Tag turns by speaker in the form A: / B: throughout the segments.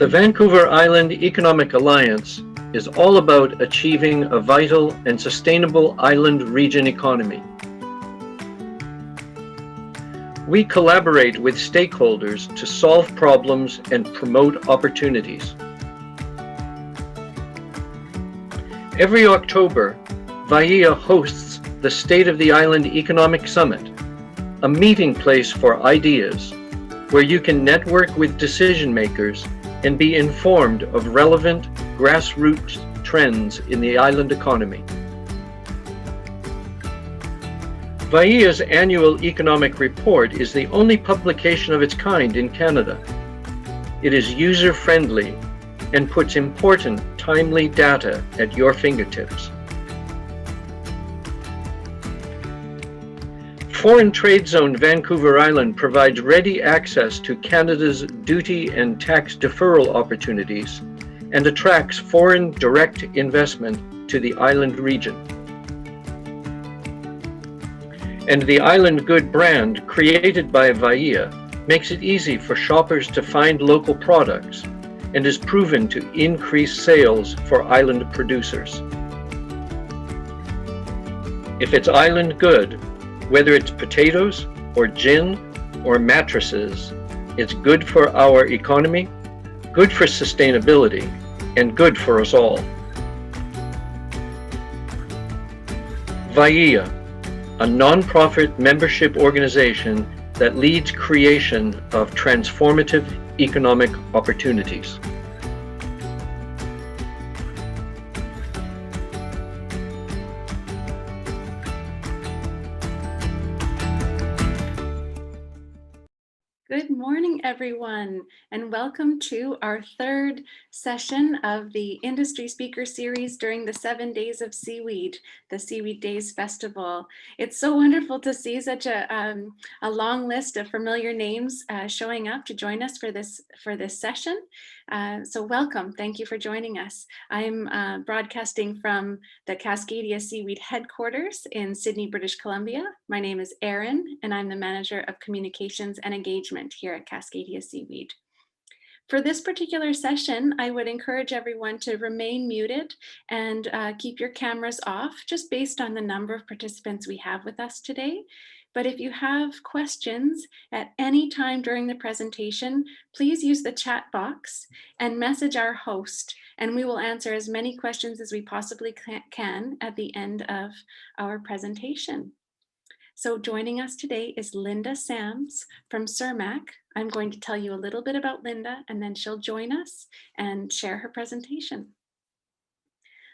A: The Vancouver Island Economic Alliance is all about achieving a vital and sustainable island region economy. We collaborate with stakeholders to solve problems and promote opportunities. Every October, VAIA hosts the State of the Island Economic Summit, a meeting place for ideas where you can network with decision makers and be informed of relevant grassroots trends in the island economy. VAIA's annual economic report is the only publication of its kind in Canada. It is user-friendly and puts important, timely data at your fingertips. Foreign Trade Zone Vancouver Island provides ready access to Canada's duty and tax deferral opportunities and attracts foreign direct investment to the island region. And the Island Good brand, created by VAIA, makes it easy for shoppers to find local products and is proven to increase sales for island producers. If it's Island Good, whether it's potatoes or gin or mattresses, it's good for our economy, good for sustainability, and good for us all. VAIA, a non-profit membership organization that leads creation of transformative economic opportunities.
B: Good morning, everyone, and welcome to our third session of the Industry Speaker Series during the 7 days of Seaweed, the Seaweed Days Festival. It's so wonderful to see such a long list of familiar names showing up to join us for this session. So welcome. Thank you for joining us. I'm broadcasting from the Cascadia Seaweed headquarters in Sydney, British Columbia. My name is Erin, and I'm the Manager of Communications and Engagement here at Cascadia Seaweed. For this particular session, I would encourage everyone to remain muted and keep your cameras off, just based on the number of participants we have with us today. But if you have questions at any time during the presentation, please use the chat box and message our host, and we will answer as many questions as we possibly can at the end of our presentation. So joining us today is Linda Sams from Cermaq. I'm going to tell you a little bit about Linda, and then she'll join us and share her presentation.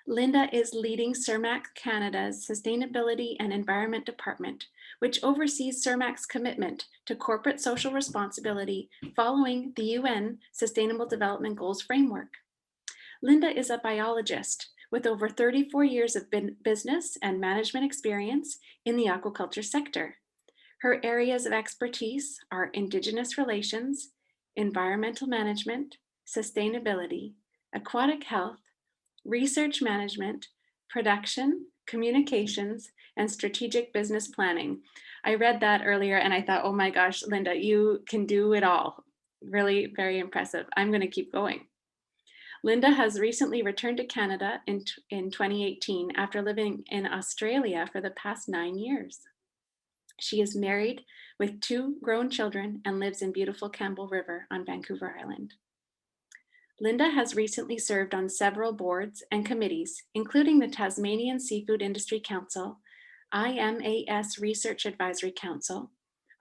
B: Linda is leading Cermaq Canada's Sustainability and Environment Department, which oversees Cermaq's commitment to corporate social responsibility following the UN Sustainable Development Goals framework. Linda is a biologist with over 34 years of business and management experience in the aquaculture sector. Her areas of expertise are Indigenous relations, environmental management, sustainability, aquatic health, research management, production, communications, and strategic business planning. I read that earlier and I thought, oh my gosh, Linda, you can do it all. Really very impressive. I'm going to keep going. Linda has recently returned to Canada in 2018 after living in Australia for the past 9 years. She is married with 2 grown children and lives in beautiful Campbell River on Vancouver Island. Linda has recently served on several boards and committees, including the Tasmanian Seafood Industry Council, IMAS Research Advisory Council,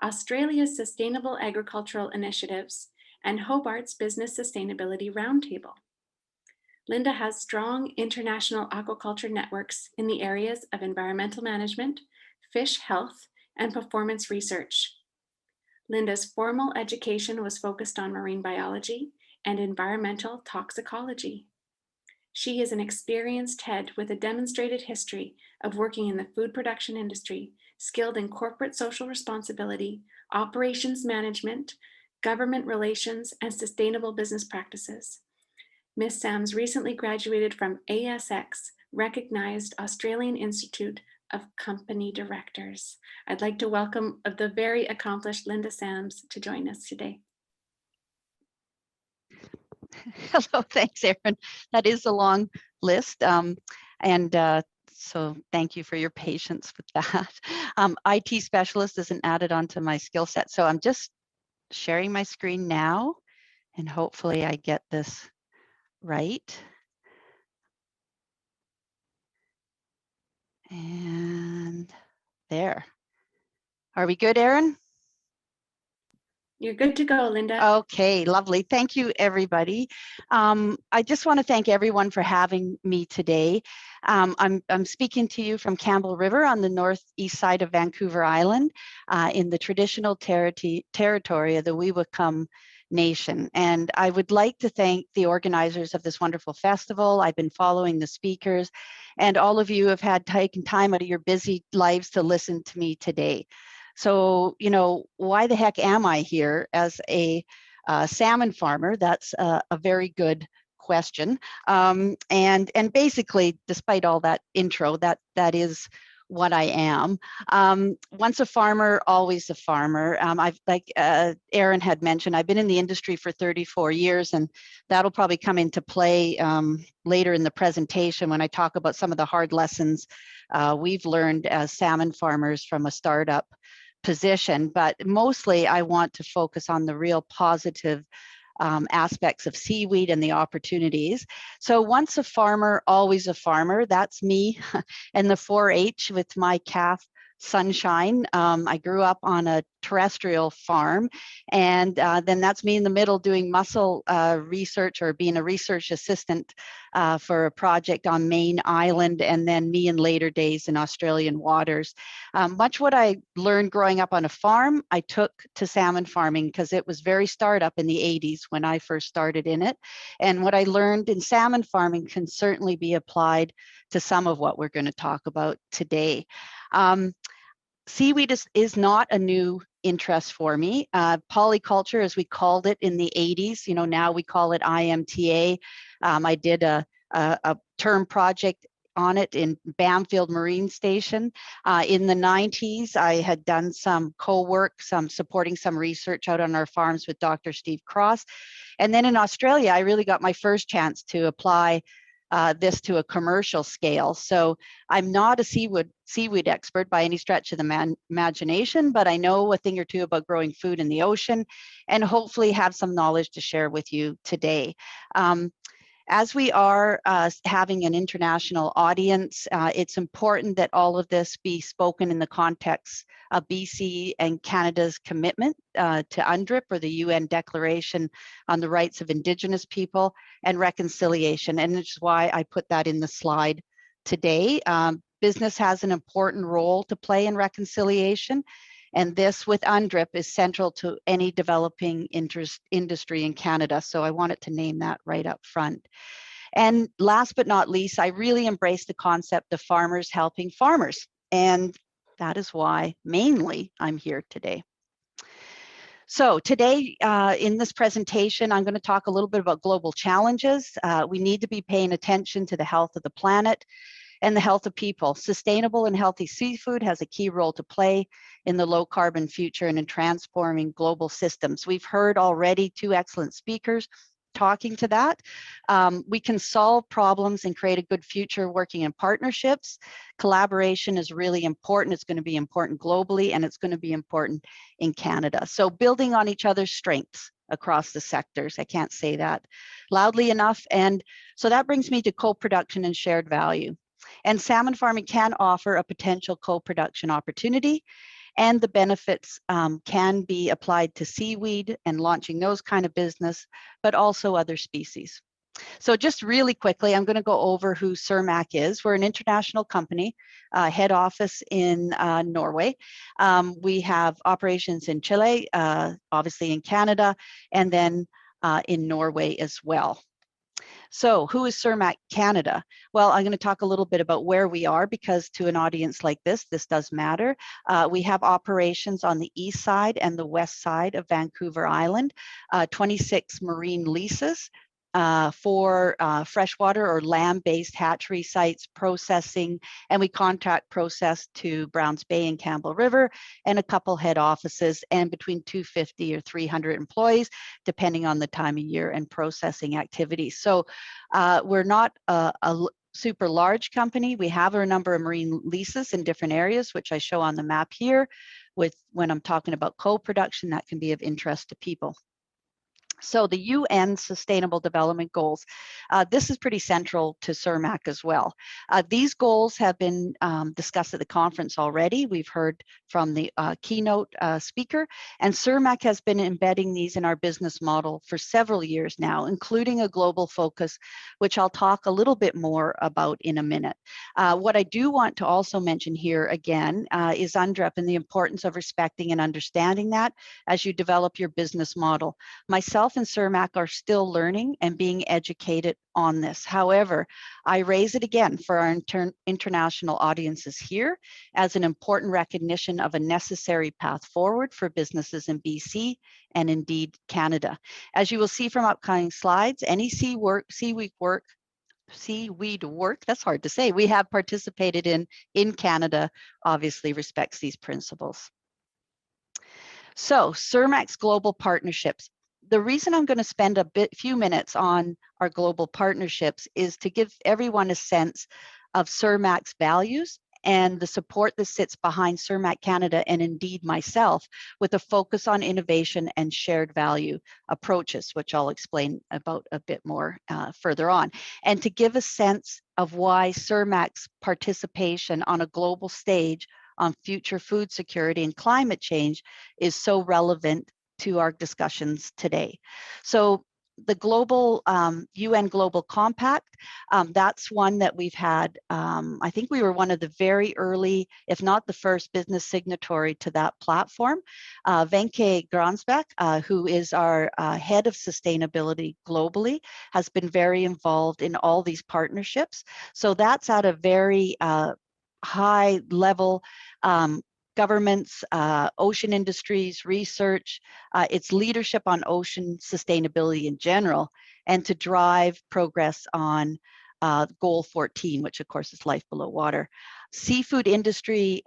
B: Australia's Sustainable Agricultural Initiatives, and Hobart's Business Sustainability Roundtable. Linda has strong international aquaculture networks in the areas of environmental management, fish health, and performance research. Linda's formal education was focused on marine biology and environmental toxicology. She is an experienced head with a demonstrated history of working in the food production industry, skilled in corporate social responsibility, operations management, government relations, and sustainable business practices. Ms. Sams recently graduated from ASX, recognized Australian Institute of Company Directors. I'd like to welcome the very accomplished Linda Sams to join us today.
C: Hello, thanks, Erin. That is a long list. So thank you for your patience with that. IT specialist isn't added onto my skill set. So I'm just sharing my screen now, and hopefully I get this right. And there. Are we good, Erin?
B: You're good to go, Linda.
C: Okay, lovely. Thank you, everybody. I just want to thank everyone for having me today. I'm speaking to you from Campbell River on the northeast side of Vancouver Island in the traditional territory of the Weewakam Nation. And I would like to thank the organizers of this wonderful festival. I've been following the speakers, and all of you have had taken time out of your busy lives to listen to me today. So, you know, why the heck am I here as a salmon farmer? That's a very good question. And basically, despite all that intro, that is what I am. Once a farmer, always a farmer. I've, like Erin had mentioned, I've been in the industry for 34 years, and that'll probably come into play later in the presentation when I talk about some of the hard lessons we've learned as salmon farmers from a startup position. But mostly I want to focus on the real positive aspects of seaweed and the opportunities. So once a farmer, always a farmer. That's me and the 4-H with my calf Sunshine. I grew up on a terrestrial farm, and then that's me in the middle doing mussel research or being a research assistant for a project on Main Island, and then me in later days in Australian waters. Much what I learned growing up on a farm, I took to salmon farming because it was very startup in the 80s when I first started in it. And what I learned in salmon farming can certainly be applied to some of what we're going to talk about today. Seaweed is not a new interest for me. Polyculture, as we called it in the 80s, you know, now we call it IMTA. I did a term project on it in Bamfield Marine Station. In the 90s, I had done some co-work, supporting some research out on our farms with Dr. Steve Cross. And then in Australia, I really got my first chance to apply this to a commercial scale. So I'm not a seaweed expert by any stretch of the imagination, but I know a thing or two about growing food in the ocean, and hopefully have some knowledge to share with you today. As we are having an international audience, it's important that all of this be spoken in the context of BC and Canada's commitment to UNDRIP, or the UN Declaration on the Rights of Indigenous People, and reconciliation. And it's why I put that in the slide today. Business has an important role to play in reconciliation, and this with UNDRIP is central to any developing industry in Canada. So I wanted to name that right up front. And last but not least, I really embrace the concept of farmers helping farmers. And that is why mainly I'm here today. So today in this presentation, I'm going to talk a little bit about global challenges. We need to be paying attention to the health of the planet and the health of people. Sustainable and healthy seafood has a key role to play in the low carbon future and in transforming global systems. We've heard already 2 excellent speakers talking to that. We can solve problems and create a good future working in partnerships. Collaboration is really important. It's going to be important globally, and it's going to be important in Canada. So building on each other's strengths across the sectors. I can't say that loudly enough. And so that brings me to co-production and shared value. And salmon farming can offer a potential co-production opportunity, and the benefits can be applied to seaweed and launching those kind of business, but also other species. So just really quickly, I'm going to go over who Cermaq is. We're an international company, head office in Norway. We have operations in Chile, obviously in Canada, and then in Norway as well. So who is Cermaq Canada? Well, I'm going to talk a little bit about where we are, because to an audience like this does matter. We have operations on the east side and the west side of Vancouver Island, 26 marine leases, for freshwater or land-based hatchery sites processing, and we contract process to Browns Bay and Campbell River, and a couple head offices, and between 250 or 300 employees, depending on the time of year and processing activities. So we're not a super large company. We have a number of marine leases in different areas, which I show on the map here. When I'm talking about co-production, that can be of interest to people. So the UN Sustainable Development Goals, this is pretty central to Cermaq as well. These goals have been discussed at the conference already. We've heard from the keynote speaker, and Cermaq has been embedding these in our business model for several years now, including a global focus, which I'll talk a little bit more about in a minute. What I do want to also mention here again is UNDREP and the importance of respecting and understanding that as you develop your business model. Myself and Cermaq are still learning and being educated on this. However, I raise it again for our international audiences here as an important recognition of a necessary path forward for businesses in BC and indeed Canada. As you will see from upcoming slides, any seaweed work, that's hard to say, we have participated in Canada obviously respects these principles. So Cermaq's global partnerships. The reason I'm going to spend few minutes on our global partnerships is to give everyone a sense of Cermaq's values and the support that sits behind Cermaq Canada and indeed myself, with a focus on innovation and shared value approaches, which I'll explain about a bit more further on, and to give a sense of why Cermaq's participation on a global stage on future food security and climate change is so relevant to our discussions today. So the global UN Global Compact, that's one that we've had, I think we were one of the very early, if not the first business signatory to that platform. Venke Gransbeck, who is our head of sustainability globally, has been very involved in all these partnerships. So that's at a very high level, governments, ocean industries, research, its leadership on ocean sustainability in general, and to drive progress on goal 14, which of course is life below water. Seafood industry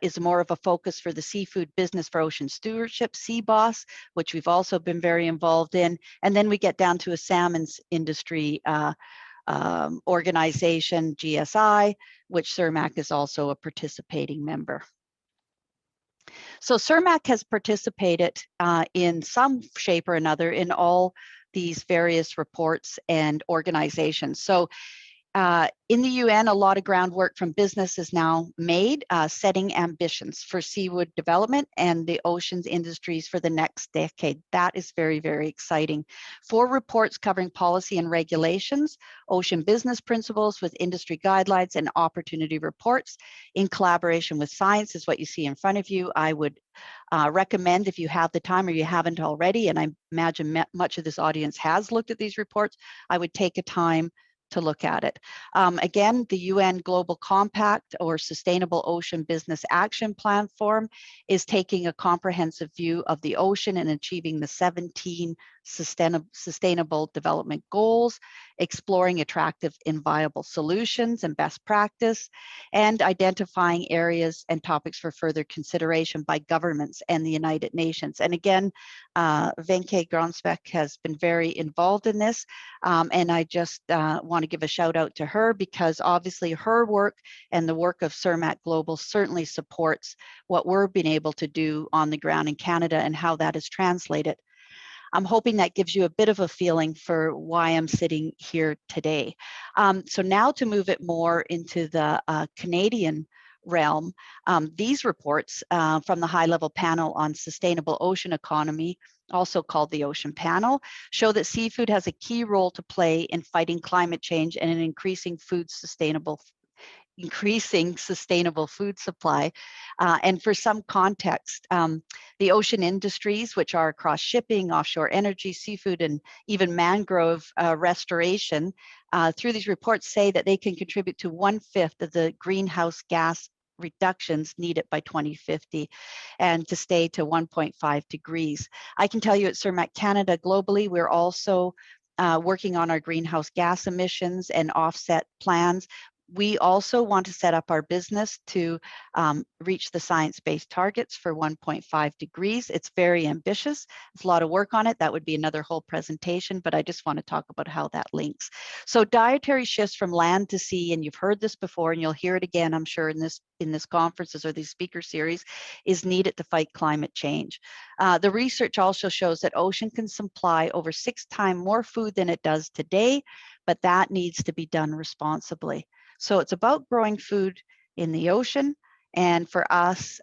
C: is more of a focus for the seafood business for ocean stewardship, CBOS, which we've also been very involved in. And then we get down to a salmon's industry organization, GSI, which Cermaq is also a participating member. So Cermaq has participated in some shape or another in all these various reports and organizations. So in the UN, a lot of groundwork from business is now made, setting ambitions for seaweed development and the oceans industries for the next decade. That is very, very exciting. 4 reports covering policy and regulations, ocean business principles with industry guidelines, and opportunity reports in collaboration with science is what you see in front of you. I would recommend, if you have the time or you haven't already, and I imagine much of this audience has looked at these reports, I would take a time to look at it. Again, the UN Global Compact or Sustainable Ocean Business Action Platform is taking a comprehensive view of the ocean and achieving the 17 sustainable development goals, exploring attractive and viable solutions and best practice, and identifying areas and topics for further consideration by governments and the United Nations. And again, Venke Gransbeck has been very involved in this, and I just want to give a shout out to her because obviously her work and the work of Cermaq Global certainly supports what we're being able to do on the ground in Canada and how that is translated. I'm hoping that gives you a bit of a feeling for why I'm sitting here today. So now to move it more into the Canadian realm, these reports from the high-level panel on sustainable ocean economy, also called the Ocean Panel, show that seafood has a key role to play in fighting climate change and in increasing sustainable food supply. And for some context, the ocean industries, which are across shipping, offshore energy, seafood, and even mangrove restoration, through these reports say that they can contribute to 1/5 of the greenhouse gas reductions needed by 2050 and to stay to 1.5 degrees. I can tell you at Cermaq Canada globally, we're also working on our greenhouse gas emissions and offset plans. We also want to set up our business to reach the science-based targets for 1.5 degrees. It's very ambitious. There's a lot of work on it. That would be another whole presentation, but I just want to talk about how that links. So dietary shifts from land to sea, and you've heard this before, and you'll hear it again, I'm sure, in this conferences or these speaker series, is needed to fight climate change. The research also shows that ocean can supply over 6 times more food than it does today, but that needs to be done responsibly. So it's about growing food in the ocean. And for us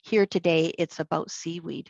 C: here today, it's about seaweed.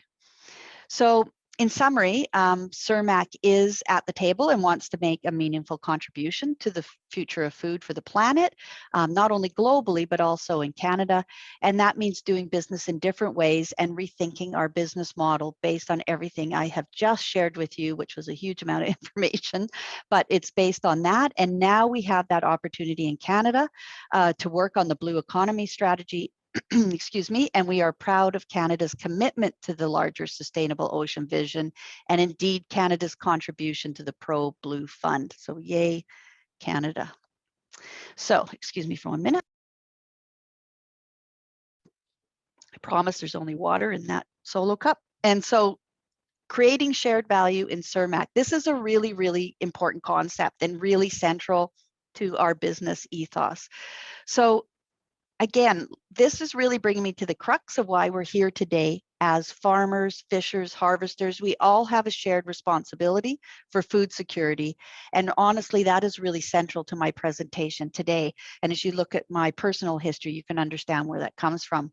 C: So in summary, Cermaq is at the table and wants to make a meaningful contribution to the future of food for the planet, not only globally, but also in Canada. And that means doing business in different ways and rethinking our business model based on everything I have just shared with you, which was a huge amount of information, but it's based on that. And now we have that opportunity in Canada to work on the blue economy strategy. Excuse me, and we are proud of Canada's commitment to the larger sustainable ocean vision, and indeed Canada's contribution to the Pro Blue Fund. So yay, Canada. So excuse me for 1 minute. I promise there's only water in that solo cup. And so creating shared value in Cermaq, this is a really, really important concept and really central to our business ethos. So again, this is really bringing me to the crux of why we're here today as farmers, fishers, harvesters. We all have a shared responsibility for food security. And honestly, that is really central to my presentation today. And as you look at my personal history, you can understand where that comes from.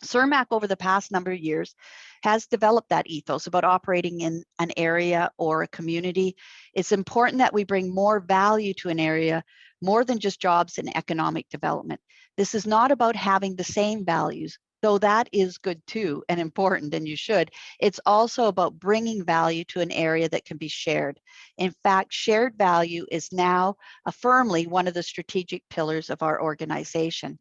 C: Cermaq, over the past number of years, has developed that ethos about operating in an area or a community. It's important that we bring more value to an area, more than just jobs and economic development. This is not about having the same values, though that is good too and important, and you should. It's also about bringing value to an area that can be shared. In fact, shared value is now firmly one of the strategic pillars of our organization.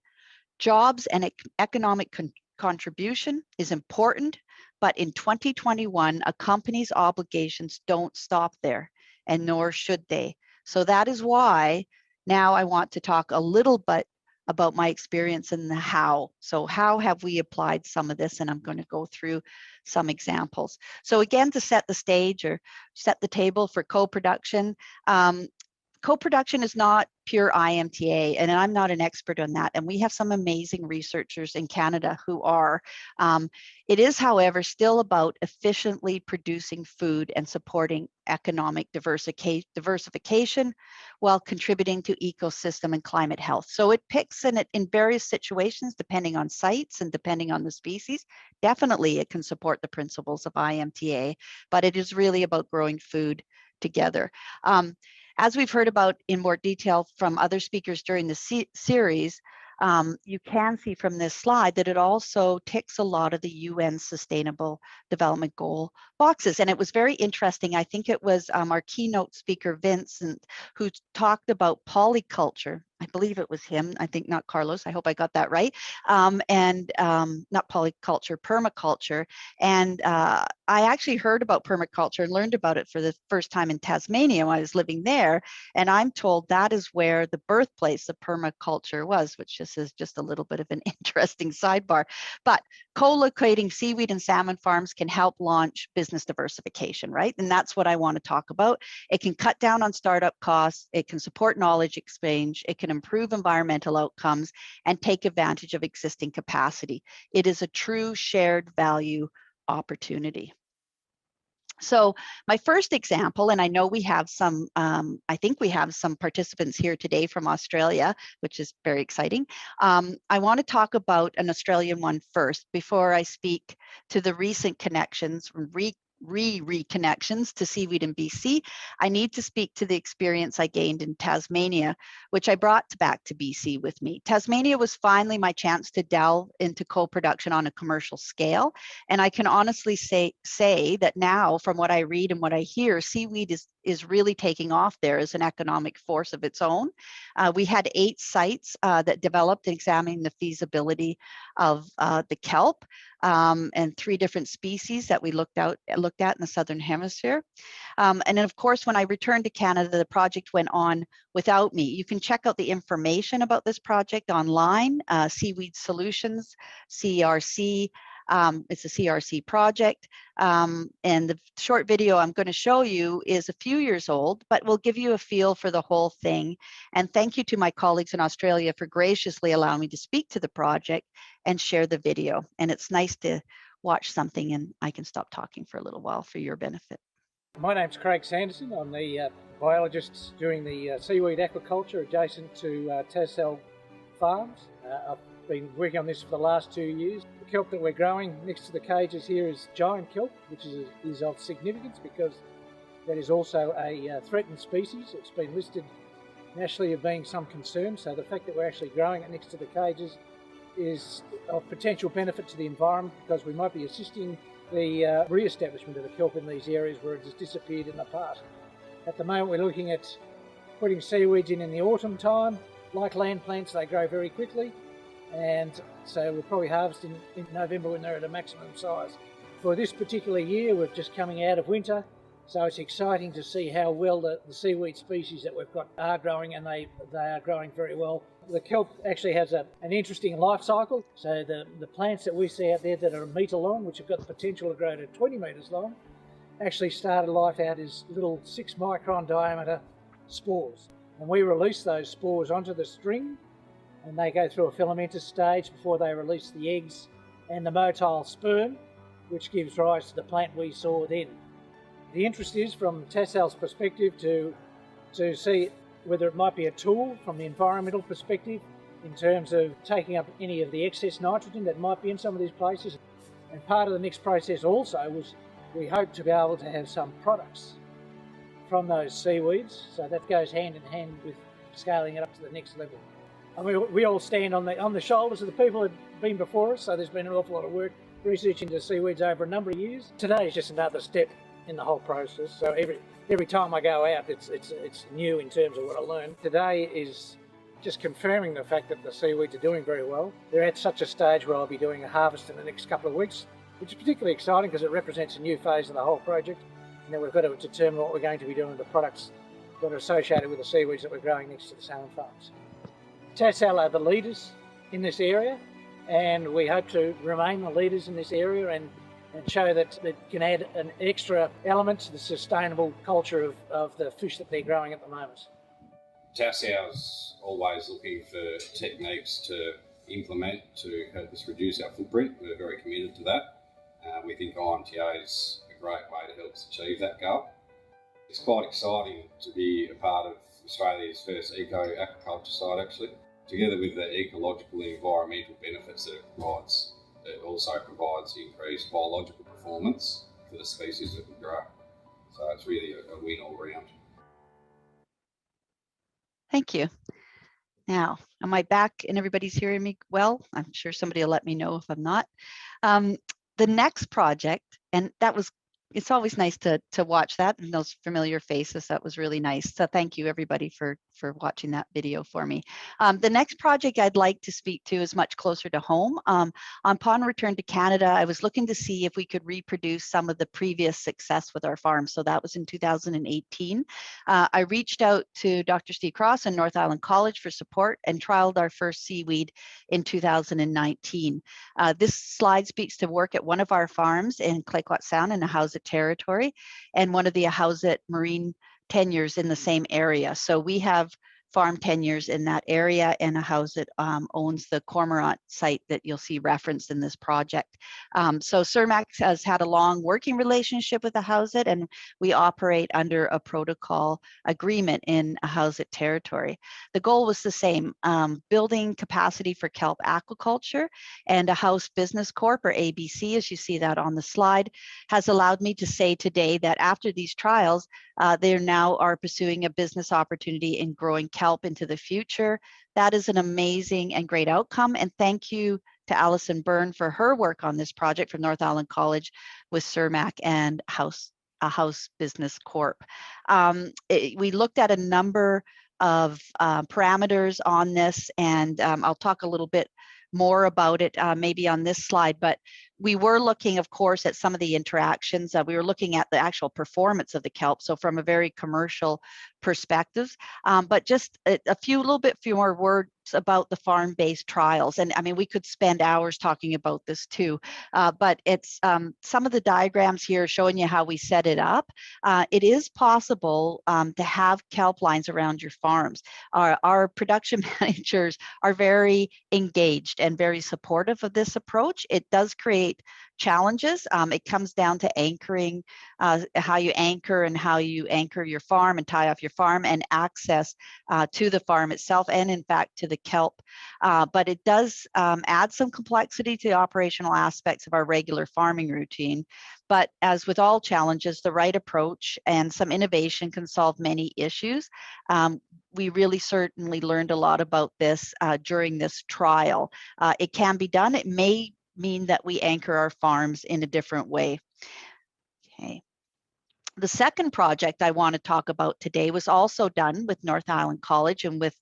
C: Jobs and economic contribution is important, but in 2021, a company's obligations don't stop there, and nor should they. So that is why now I want to talk a little bit about my experience in the how. So how have we applied some of this? And I'm going to go through some examples. So again, to set the stage or set the table for co-production, co-production is not pure IMTA, and I'm not an expert on that. And we have some amazing researchers in Canada who are. It is, however, still about efficiently producing food and supporting economic diversification while contributing to ecosystem and climate health. So it picks in various situations, depending on sites and depending on the species. Definitely, it can support the principles of IMTA, but it is really about growing food together. As we've heard about in more detail from other speakers during the series, you can see from this slide that it also ticks a lot of the UN Sustainable Development Goal boxes. And it was very interesting. I think it was our keynote speaker, Vincent, who talked about polyculture. I believe it was him. I think not Carlos. I hope I got that right. And not polyculture, permaculture. And I actually heard about permaculture and learned about it for the first time in Tasmania when I was living there. And I'm told that is where the birthplace of permaculture was, which is just a little bit of an interesting sidebar. But co-locating seaweed and salmon farms can help launch business diversification, right? And that's what I want to talk about. It can cut down on startup costs. It can support knowledge exchange. It can improve environmental outcomes and take advantage of existing capacity. It is a true shared value opportunity. So my first example, and I know we have some, I think we have some participants here today from Australia, which is very exciting. I want to talk about an Australian one first before I speak to the recent connections, reconnections to seaweed in BC. I need to speak to the experience I gained in Tasmania, which I brought back to BC with me. Tasmania was finally my chance to delve into co-production on a commercial scale. And I can honestly say that now, from what I read and what I hear, seaweed is is really taking off there as an economic force of its own. We had 8 sites that developed examining the feasibility of the kelp, and 3 different species that we looked at in the Southern Hemisphere. And then of course, when I returned to Canada, the project went on without me. You can check out the information about this project online, Seaweed Solutions, CRC. It's a CRC project. And the short video I'm going to show you is a few years old, but will give you a feel for the whole thing. And thank you to my colleagues in Australia for graciously allowing me to speak to the project and share the video. And it's nice to watch something and I can stop talking for a little while for your benefit.
D: My name's Craig Sanderson. I'm the biologist doing the seaweed aquaculture adjacent to Tassal Farms. I've been working on this for the last 2 years. The kelp that we're growing next to the cages here is giant kelp, which is of significance because that is also a threatened species. It's been listed nationally as being some concern, so the fact that we're actually growing it next to the cages is of potential benefit to the environment because we might be assisting the re-establishment of the kelp in these areas where it has disappeared in the past. At the moment we're looking at putting seaweeds in the autumn time. Like land plants, they grow very quickly, and so we'll probably harvest in November when they're at a maximum size. For this particular year, we're just coming out of winter, so it's exciting to see how well the seaweed species that we've got are growing, and they are growing very well. The kelp actually has an interesting life cycle. So the plants that we see out there that are 1 metre long, which have got the potential to grow to 20 metres long, actually started life out as little 6 micron diameter spores. And we release those spores onto the string, and they go through a filamentous stage before they release the eggs and the motile sperm, which gives rise to the plant we saw then. The interest is, from Tassal's perspective, to see whether it might be a tool from the environmental perspective in terms of taking up any of the excess nitrogen that might be in some of these places. And part of the next process also was we hope to be able to have some products from those seaweeds, so that goes hand in hand with scaling it up to the next level. I mean, we all stand on the shoulders of the people that have been before us, so there's been an awful lot of work researching the seaweeds over a number of years. Today is just another step in the whole process, so every time I go out it's new in terms of what I learn. Today is just confirming the fact that the seaweeds are doing very well. They're at such a stage where I'll be doing a harvest in the next couple of weeks, which is particularly exciting because it represents a new phase of the whole project. And then we've got to determine what we're going to be doing with the products that are associated with the seaweeds that we're growing next to the salmon farms. Tassal are the leaders in this area, and we hope to remain the leaders in this area and show that it can add an extra element to the sustainable culture of the fish that they're growing at the moment.
E: Tassal's always looking for techniques to implement to help us reduce our footprint. We're very committed to that. We think IMTA is a great way to help us achieve that goal. It's quite exciting to be a part of Australia's first aquaculture site actually. Together with the ecological and environmental benefits that it provides, it also provides increased biological performance for the species that we grow. So it's really a win all round.
C: Thank you. Now, am I back and everybody's hearing me well? I'm sure somebody will let me know if I'm not. The next project, and it's always nice to watch that and those familiar faces. That was really nice. So thank you everybody for watching that video for me. The next project I'd like to speak to is much closer to home. Upon return to Canada, I was looking to see if we could reproduce some of the previous success with our farm. So that was in 2018. I reached out to Dr. Steve Cross and North Island College for support and trialed our first seaweed in 2019. This slide speaks to work at one of our farms in Clayoquot Sound in Ahousaht Territory and one of the Ahousaht marine tenures in the same area. So we have farm tenures in that area, and Ahousaht owns the Cormorant site that you'll see referenced in this project. So Cermaq has had a long working relationship with Ahousaht, and we operate under a protocol agreement in Ahousaht Territory. The goal was the same, building capacity for kelp aquaculture, and Ahousaht Business Corp, or ABC, as you see that on the slide, has allowed me to say today that after these trials, they now are pursuing a business opportunity in growing kelp into the future. That is an amazing and great outcome. And thank you to Alison Byrne for her work on this project from North Island College with Cermaq and a house business corp. We looked at a number of parameters on this, and I'll talk a little bit more about it maybe on this slide, but we were looking, of course, at some of the interactions. We were looking at the actual performance of the kelp, so from a very commercial perspective, but just a little bit more words about the farm-based trials. And I mean, we could spend hours talking about this too, but it's some of the diagrams here showing you how we set it up. It is possible to have kelp lines around your farms. Our production managers are very engaged and very supportive of this approach. It does create challenges. It comes down to anchoring, how you anchor and how you anchor your farm and tie off your farm and access to the farm itself and in fact to the kelp. But it does add some complexity to the operational aspects of our regular farming routine. But as with all challenges, the right approach and some innovation can solve many issues. We really certainly learned a lot about this during this trial. It can be done. It may mean that we anchor our farms in a different way. Okay. The second project I want to talk about today was also done with North Island College and with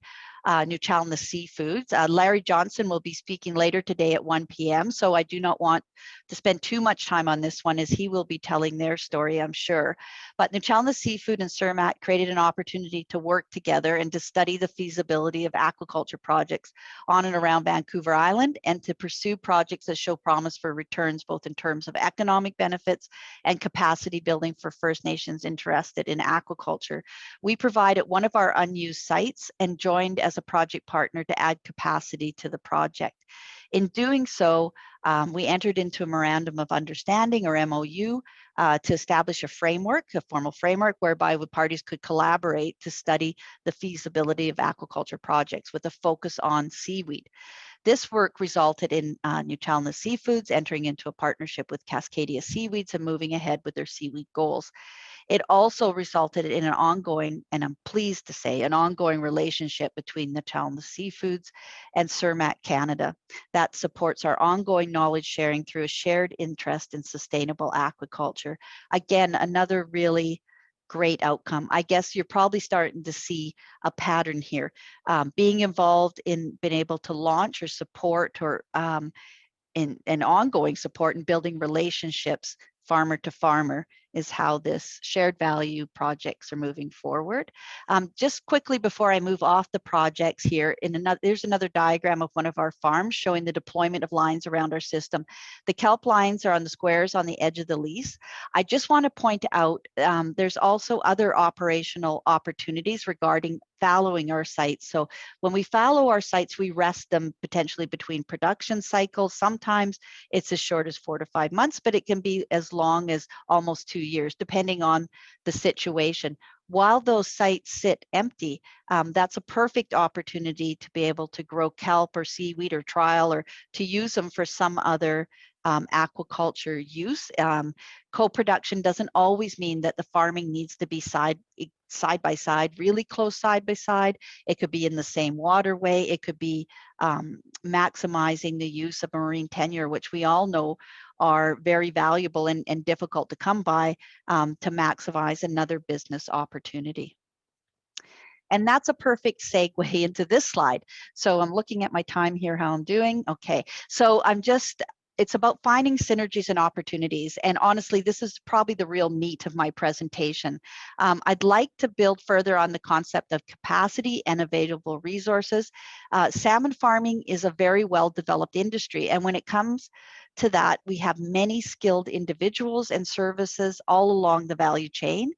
C: Untitled Seafoods. Larry Johnson will be speaking later today at 1 p.m. So I do not want to spend too much time on this one as he will be telling their story, I'm sure. But Untitled Seafood and Cermaq created an opportunity to work together and to study the feasibility of aquaculture projects on and around Vancouver Island and to pursue projects that show promise for returns, both in terms of economic benefits and capacity building for First Nations interested in aquaculture. We provided one of our unused sites and joined as a project partner to add capacity to the project. In doing so, we entered into a memorandum of understanding, or MOU, to establish a framework, a formal framework whereby the parties could collaborate to study the feasibility of aquaculture projects with a focus on seaweed. This work resulted in Untitled Seafoods entering into a partnership with Cascadia Seaweeds and moving ahead with their seaweed goals. It also resulted in an ongoing, and I'm pleased to say, an ongoing relationship between Untitled Seafoods and Cermaq Canada that supports our ongoing knowledge sharing through a shared interest in sustainable aquaculture. Again, another really great outcome. I guess you're probably starting to see a pattern here. Being involved in being able to launch or support or in ongoing support and building relationships farmer to farmer is how this shared value projects are moving forward. Just quickly before I move off the projects here, there's another diagram of one of our farms showing the deployment of lines around our system. The kelp lines are on the squares on the edge of the lease. I just want to point out there's also other operational opportunities regarding fallowing our sites. So when we fallow our sites, we rest them potentially between production cycles. Sometimes it's as short as 4 to 5 months, but it can be as long as almost 2 years, depending on the situation. While those sites sit empty, that's a perfect opportunity to be able to grow kelp or seaweed or trial or to use them for some other aquaculture use. Co-production doesn't always mean that the farming needs to be side by side, really close side by side. It could be in the same waterway. It could be maximizing the use of marine tenure, which we all know are very valuable and difficult to come by to maximize another business opportunity. And that's a perfect segue into this slide. So I'm looking at my time here, how I'm doing. Okay, so it's about finding synergies and opportunities. And honestly, this is probably the real meat of my presentation. I'd like to build further on the concept of capacity and available resources. Salmon farming is a very well-developed industry. And when it comes to that, we have many skilled individuals and services all along the value chain.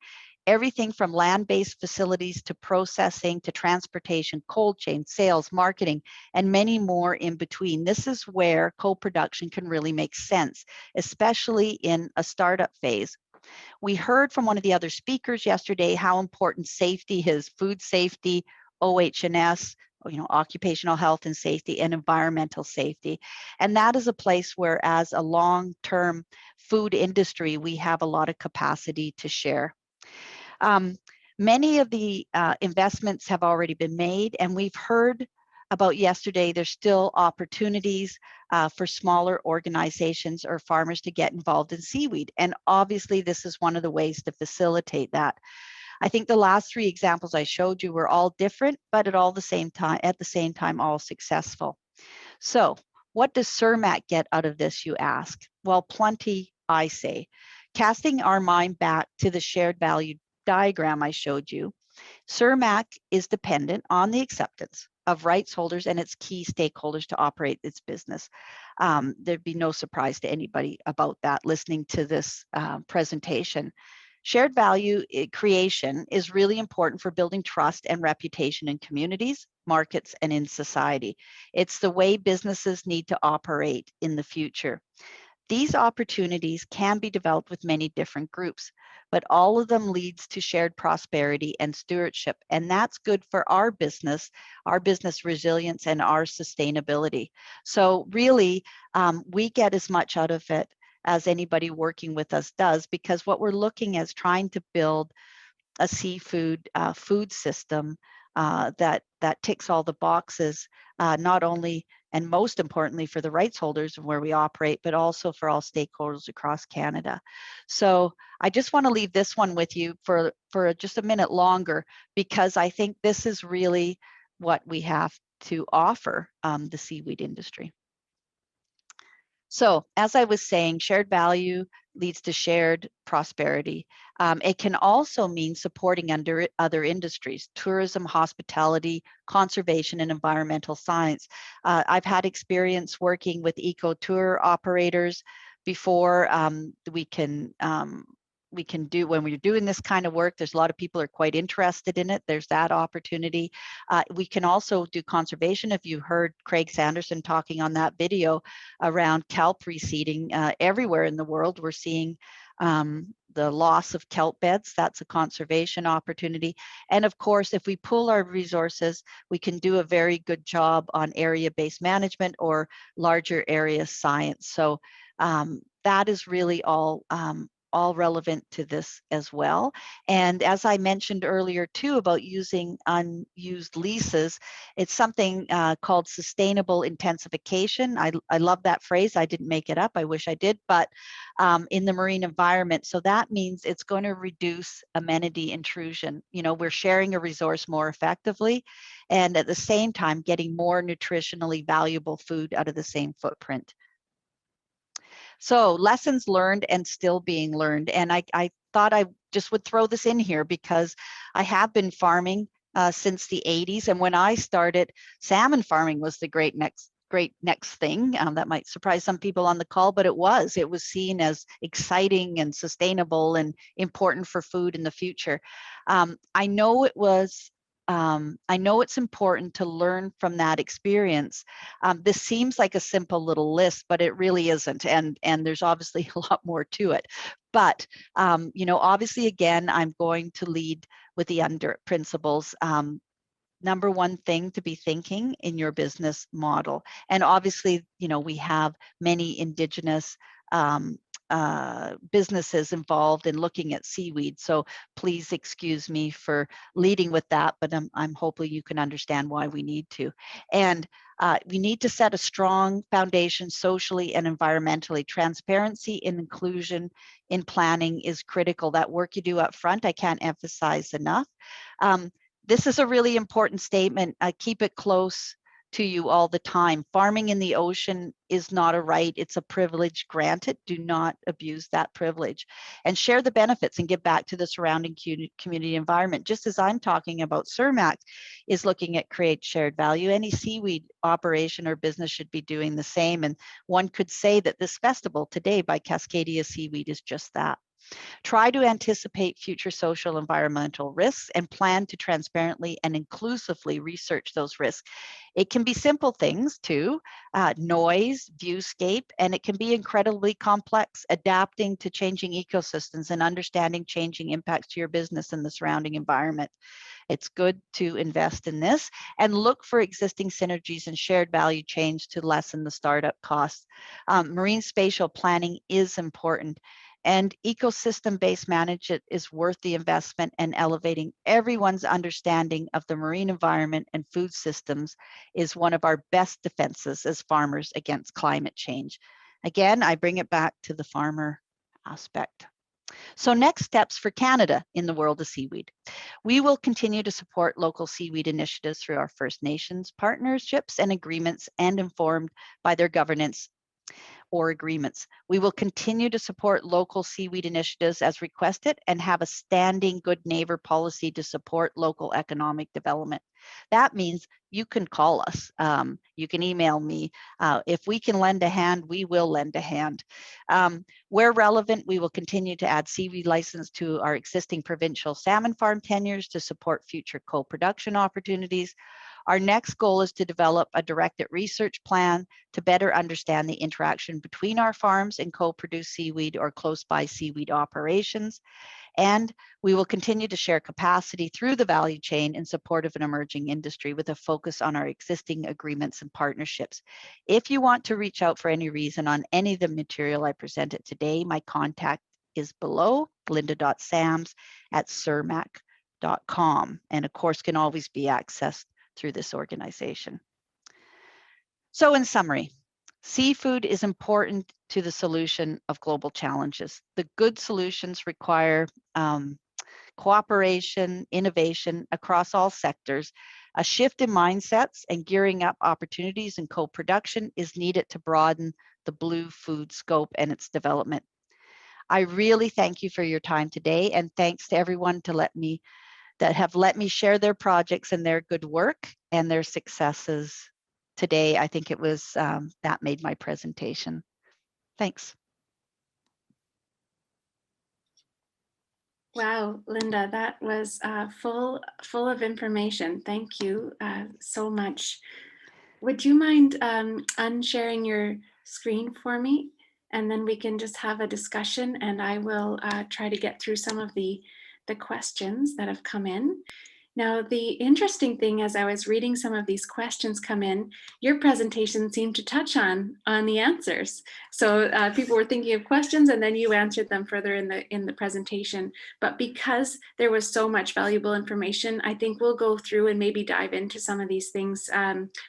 C: Everything from land-based facilities to processing to transportation, cold chain, sales, marketing, and many more in between. This is where co-production can really make sense, especially in a startup phase. We heard from one of the other speakers yesterday how important safety is, food safety, OH&S, occupational health and safety, and environmental safety. And that is a place where, as a long-term food industry, we have a lot of capacity to share. Many of the investments have already been made, and we've heard about yesterday, there's still opportunities for smaller organizations or farmers to get involved in seaweed. And obviously, this is one of the ways to facilitate that. I think the last 3 examples I showed you were all different, but at the same time, all successful. So what does Cermaq get out of this, you ask? Well, plenty, I say. Casting our mind back to the shared value diagram I showed you, Cermaq is dependent on the acceptance of rights holders and its key stakeholders to operate its business. There'd be no surprise to anybody about that listening to this presentation. Shared value creation is really important for building trust and reputation in communities, markets, and in society. It's the way businesses need to operate in the future. These opportunities can be developed with many different groups, but all of them leads to shared prosperity and stewardship. And that's good for our business resilience, and our sustainability. So really, we get as much out of it as anybody working with us does, because what we're looking at is trying to build a seafood food system that ticks all the boxes, not only and most importantly for the rights holders of where we operate, but also for all stakeholders across Canada. So I just want to leave this one with you for just a minute longer, because I think this is really what we have to offer the seaweed industry. So as I was saying, shared value leads to shared prosperity. It can also mean supporting other industries, tourism, hospitality, conservation, and environmental science. I've had experience working with eco-tour operators before. We can do, when we're doing this kind of work, there's a lot of people are quite interested in it. There's that opportunity. We can also do conservation. If you heard Craig Sanderson talking on that video around kelp reseeding, everywhere in the world, we're seeing the loss of kelp beds. That's a conservation opportunity. And of course, if we pool our resources, we can do a very good job on area-based management or larger area science. So that is really all relevant to this as well. And as I mentioned earlier too about using unused leases, it's something called sustainable intensification. I love that phrase. I didn't make it up. I wish I did, but in the marine environment. So that means it's going to reduce amenity intrusion. You know, we're sharing a resource more effectively, and at the same time getting more nutritionally valuable food out of the same footprint. So lessons learned and still being learned. And I thought I just would throw this in here because I have been farming since the 80s. And when I started, salmon farming was the great next thing. That might surprise some people on the call, but it was seen as exciting and sustainable and important for food in the future. I know it's important to learn from that experience. This seems like a simple little list, but it really isn't. And there's obviously a lot more to it. But, you know, obviously, again, I'm going to lead with the principles. Number one thing to be thinking in your business model. And obviously, you know, we have many Indigenous businesses involved in looking at seaweed. So please excuse me for leading with that, but I'm hoping you can understand why we need to. And we need to set a strong foundation socially and environmentally. Transparency and inclusion in planning is critical. That work you do up front, I can't emphasize enough. This is a really important statement. Keep it close to you all the time. Farming in the ocean is not a right, it's a privilege granted. Do not abuse that privilege. And share the benefits and give back to the surrounding community environment. Just as I'm talking about, Cermaq is looking at create shared value. Any seaweed operation or business should be doing the same. And one could say that this festival today by Cascadia Seaweed is just that. Try to anticipate future social environmental risks and plan to transparently and inclusively research those risks. It can be simple things too, noise, viewscape, and it can be incredibly complex, adapting to changing ecosystems and understanding changing impacts to your business and the surrounding environment. It's good to invest in this and look for existing synergies and shared value chains to lessen the startup costs. Marine spatial planning is important. And ecosystem-based management is worth the investment, and elevating everyone's understanding of the marine environment and food systems is one of our best defenses as farmers against climate change. Again, I bring it back to the farmer aspect. So next steps for Canada in the world of seaweed. We will continue to support local seaweed initiatives through our First Nations partnerships and agreements, and informed by their governance or agreements. We will continue to support local seaweed initiatives as requested, and have a standing good neighbor policy to support local economic development. That means you can call us, you can email me. If we can lend a hand, we will lend a hand. Where relevant, we will continue to add seaweed license to our existing provincial salmon farm tenures to support future co-production opportunities. Our next goal is to develop a directed research plan to better understand the interaction between our farms and co-produced seaweed or close by seaweed operations. And we will continue to share capacity through the value chain in support of an emerging industry, with a focus on our existing agreements and partnerships. If you want to reach out for any reason on any of the material I presented today, my contact is below, linda.sams@cermaq.com, and of course can always be accessed through this organization. So in summary, seafood is important to the solution of global challenges. The good solutions require cooperation, innovation across all sectors. A shift in mindsets and gearing up opportunities in co-production is needed to broaden the blue food scope and its development. I really thank you for your time today, and thanks to everyone that have let me share their projects and their good work and their successes today. I think it was that made my presentation. Thanks.
B: Wow, Linda, that was full of information. Thank you so much. Would you mind unsharing your screen for me? And then we can just have a discussion, and I will try to get through some of the questions that have come in. Now, the interesting thing, as I was reading some of these questions come in, your presentation seemed to touch on the answers. So people were thinking of questions, and then you answered them further in the presentation. But because there was so much valuable information, I think we'll go through and maybe dive into some of these things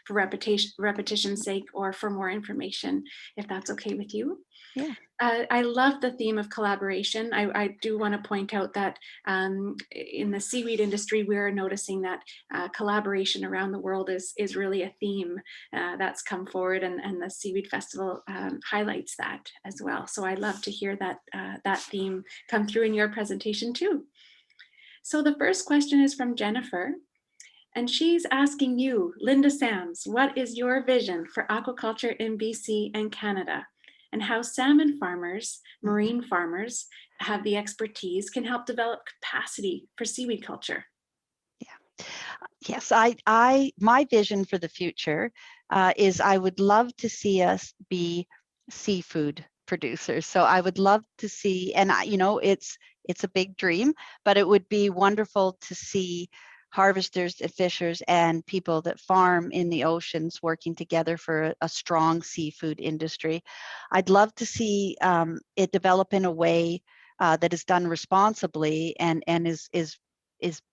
B: for repetition's sake, or for more information, if that's okay with you.
C: Yeah.
B: I love the theme of collaboration. I do want to point out that in the seaweed industry, we're noticing that collaboration around the world is really a theme that's come forward, and the Seaweed Festival highlights that as well. So I love to hear that that theme come through in your presentation too. So the first question is from Jennifer, and she's asking you, Linda Sams, what is your vision for aquaculture in BC and Canada? And how salmon farmers, marine farmers, have the expertise, can help develop capacity for seaweed culture.
C: Yeah. Yes, my vision for the future is I would love to see us be seafood producers. So I would love to see, and it's a big dream, but it would be wonderful to see harvesters and fishers and people that farm in the oceans working together for a strong seafood industry. I'd love to see it develop in a way that is done responsibly and is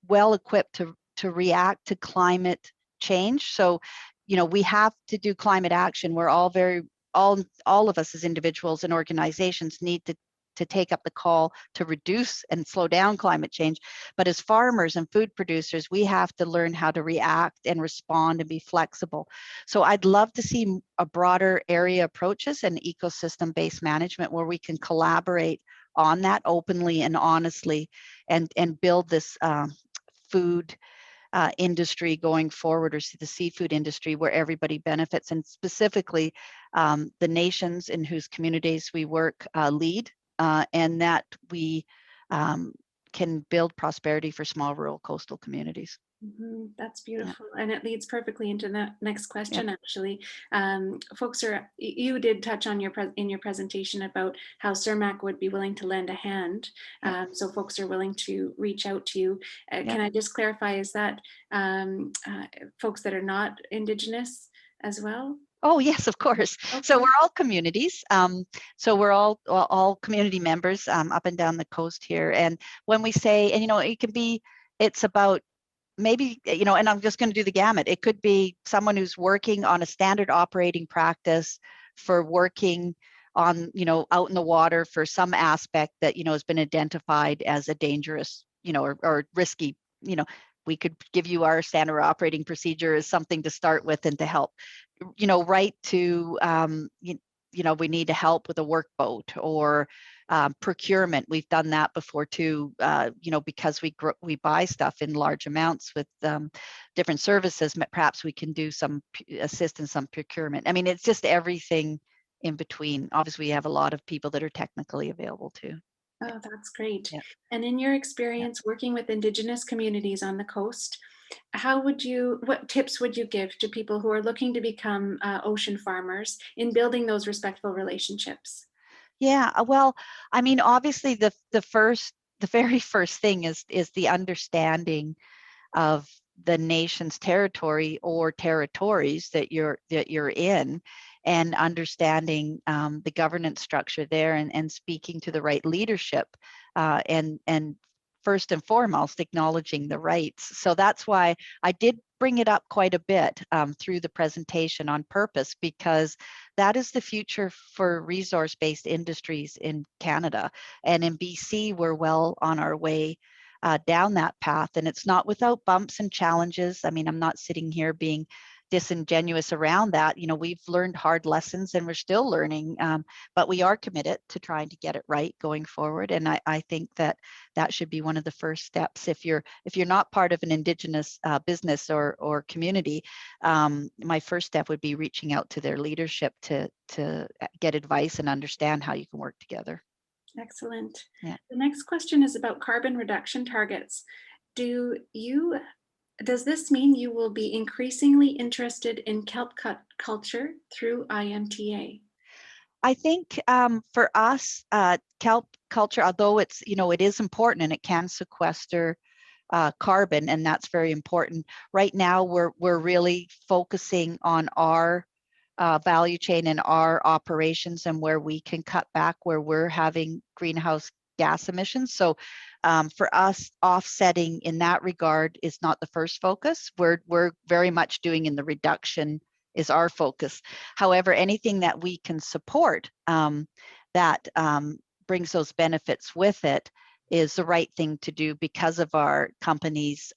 C: well equipped to react to climate change. So, we have to do climate action. We're all all of us as individuals and organizations need to take up the call to reduce and slow down climate change. But as farmers and food producers, we have to learn how to react and respond and be flexible. So I'd love to see a broader area approaches and ecosystem-based management where we can collaborate on that openly and honestly, and build this food industry going forward, or the seafood industry, where everybody benefits, and specifically the nations in whose communities we work lead, and that we can build prosperity for small rural coastal communities.
B: That's beautiful. Yeah. And it leads perfectly into the next question. Yeah. Actually, folks you did touch on in your presentation about how Cermaq would be willing to lend a hand. Yeah. So folks are willing to reach out to you. Yeah. Can I just clarify, is that folks that are not Indigenous as well?
C: Oh, yes, of course. So
B: Okay.
C: we're all communities. So we're all community members up and down the coast here. And when we say, and it can be, it's about maybe, and I'm just going to do the gamut. It could be someone who's working on a standard operating practice for working on, out in the water for some aspect that, has been identified as a dangerous, or risky, we could give you our standard operating procedure as something to start with and to help, right to, we need to help with a workboat or procurement. We've done that before too, because we buy stuff in large amounts with different services. Perhaps we can do some assist in some procurement. I mean, it's just everything in between. Obviously, we have a lot of people that are technically available too.
B: Oh, that's great.
C: Yeah.
B: And in your experience working with Indigenous communities on the coast, what tips would you give to people who are looking to become ocean farmers in building those respectful relationships?
C: Yeah, well, I mean, obviously the very first thing is the understanding of the nation's territory or territories that you're in, and understanding the governance structure there, and speaking to the right leadership, and first and foremost acknowledging the rights. So that's why I did bring it up quite a bit through the presentation on purpose, because that is the future for resource-based industries in Canada. And in BC, we're well on our way down that path, and it's not without bumps and challenges. I mean, I'm not sitting here being disingenuous around that. We've learned hard lessons and we're still learning, but we are committed to trying to get it right going forward. And I think that should be one of the first steps. If you're not part of an Indigenous business or community, my first step would be reaching out to their leadership to get advice and understand how you can work together.
B: Excellent.
C: Yeah.
B: The next question is about carbon reduction targets. Does this mean you will be increasingly interested in kelp culture through IMTA?
C: I think for us, kelp culture, although it's, it is important and it can sequester carbon, and that's very important. Right now, we're really focusing on our value chain and our operations, and where we can cut back where we're having greenhouse gas emissions. So for us, offsetting in that regard is not the first focus. We're very much doing in the reduction is our focus. However, anything that we can support that brings those benefits with it is the right thing to do because of our company's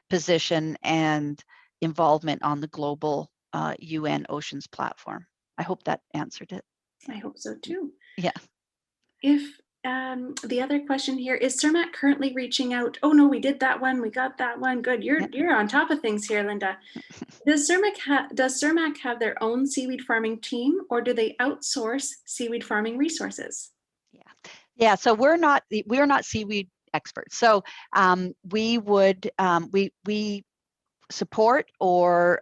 C: position and involvement on the global UN Oceans platform. I hope that answered it.
B: I hope so too.
C: Yeah.
B: If the other question here is, Cermaq currently reaching out? Oh no, we did that one. We got that one. Good. You're on top of things here, Linda. Does Cermaq have their own seaweed farming team, or do they outsource seaweed farming resources?
C: Yeah. So we're not seaweed experts. So we would we support or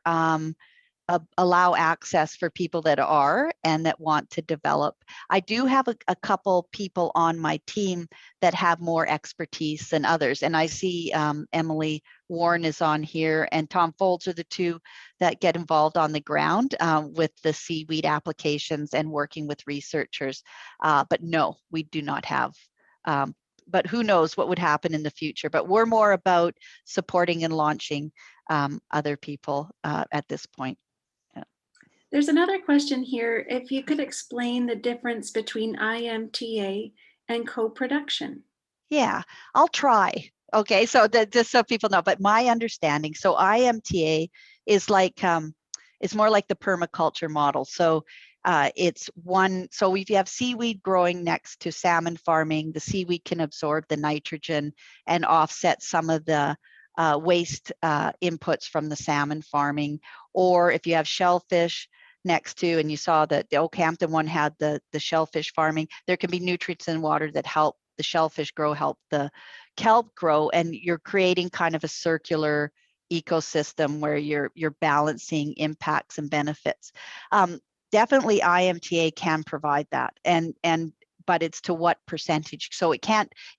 C: allow access for people that are and that want to develop. I do have a couple people on my team that have more expertise than others. And I see Emily Warren is on here, and Tom Folds are the two that get involved on the ground with the seaweed applications and working with researchers. But no, we do not have. But who knows what would happen in the future. But we're more about supporting and launching other people at this point.
B: There's another question here. If you could explain the difference between IMTA and co-production.
C: Yeah, I'll try. Okay, so just so people know, but my understanding, so IMTA is like, it's more like the permaculture model. So it's one, so if you have seaweed growing next to salmon farming, the seaweed can absorb the nitrogen and offset some of the waste inputs from the salmon farming. Or if you have shellfish next to, and you saw that the Oakhampton one had the shellfish farming, there can be nutrients in water that help the shellfish grow, help the kelp grow, and you're creating kind of a circular ecosystem where you're balancing impacts and benefits. Definitely IMTA can provide that, but it's to what percentage. So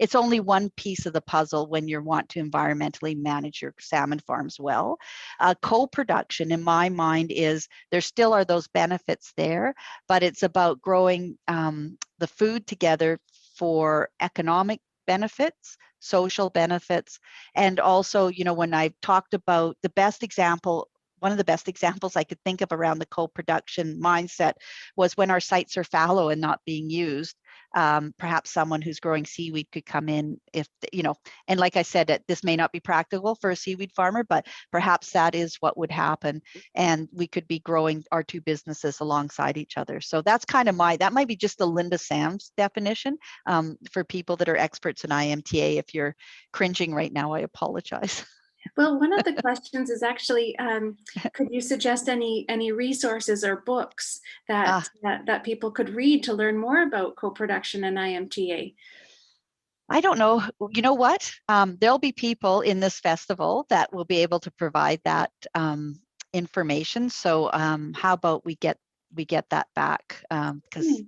C: it's only one piece of the puzzle when you want to environmentally manage your salmon farms well. Co-production, in my mind, there still are those benefits there, but it's about growing the food together for economic benefits, social benefits, and also, when I've talked about one of the best examples I could think of around the co-production mindset was when our sites are fallow and not being used. Perhaps someone who's growing seaweed could come in and like I said, this may not be practical for a seaweed farmer, but perhaps that is what would happen. And we could be growing our two businesses alongside each other. So that's kind of that might be just a Linda Sam's definition for people that are experts in IMTA. If you're cringing right now, I apologize.
B: Well, one of the questions is actually, could you suggest any resources or books that people could read to learn more about co-production and IMTA?
C: I don't know. You know what? There'll be people in this festival that will be able to provide that information. So how about we get that back? Because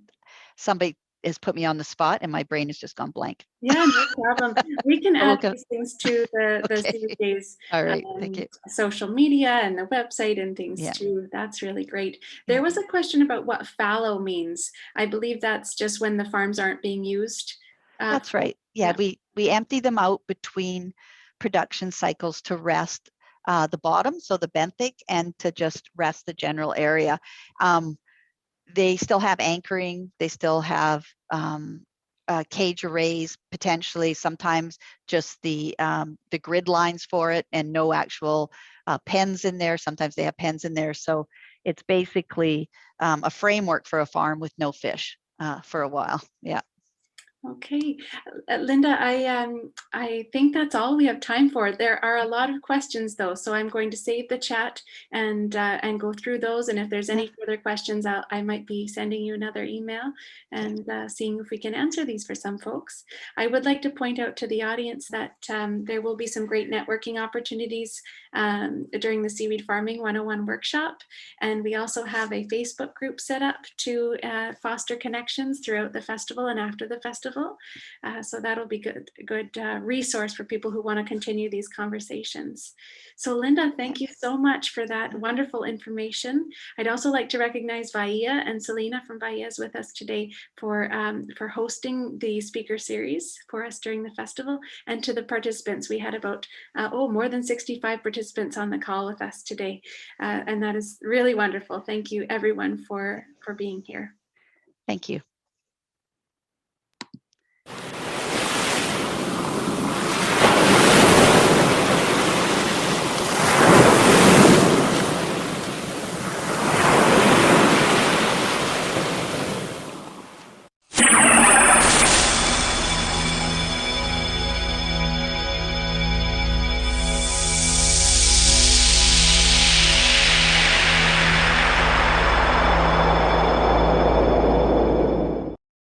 C: somebody has put me on the spot and my brain has just gone blank.
B: Yeah, no problem. We can add these things to the
C: Okay.
B: Seaweed Days
C: All right, thank you.
B: social media and the website and things too. That's really great. There was a question about what fallow means. I believe that's just when the farms aren't being used.
C: That's right. Yeah, we empty them out between production cycles to rest the bottom, so the benthic, and to just rest the general area. They still have anchoring. They still have cage arrays, potentially, sometimes just the grid lines for it and no actual pens in there. Sometimes they have pens in there. So it's basically a framework for a farm with no fish for a while. Yeah.
B: Okay, Linda, I think that's all we have time for. There are a lot of questions though, so I'm going to save the chat and go through those. And if there's any further questions, I might be sending you another email and seeing if we can answer these for some folks. I would like to point out to the audience that there will be some great networking opportunities during the Seaweed Farming 101 workshop. And we also have a Facebook group set up to foster connections throughout the festival and after the festival. So that'll be good resource for people who want to continue these conversations. So Linda, thank you so much for that wonderful information. I'd also like to recognize Vaia and Selena from Vaia is with us today for hosting the speaker series for us during the festival, and to the participants. We had about more than 65 participants on the call with us today, and that is really wonderful. Thank you everyone for being here.
C: Thank you.